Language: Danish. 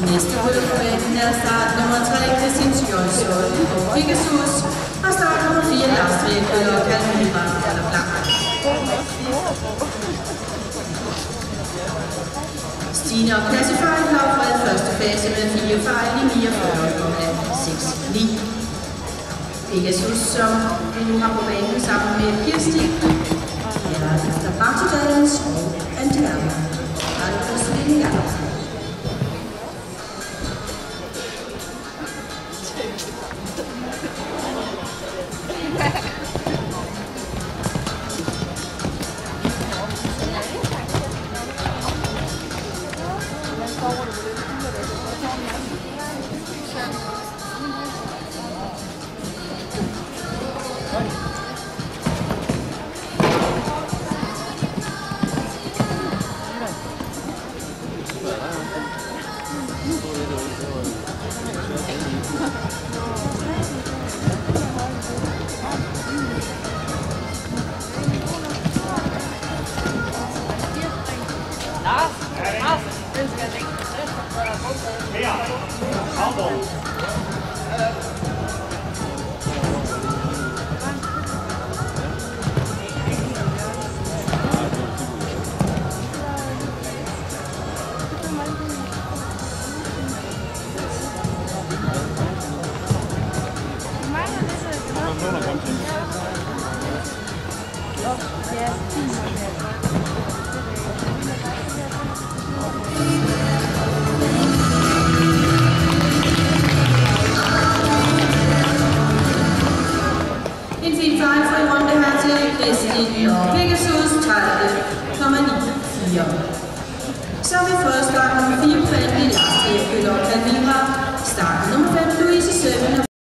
Næste rytter på banen er start nummer 3, Christian Sjøjsøj og Pegasus, og start nummer 4, Lars Trækøl og Kalmira eller Blank. Stine og Classified har oprettet første fase med 4 fejl i 49,69. Pegasus, som vi nu har på banen sammen med Kirsti, eller efter Bartodalens og Antwerpen. Pegasus 30,94. Så har vi fået start nummer 4 på banen i Lars Trækøl og Kalmira. Starten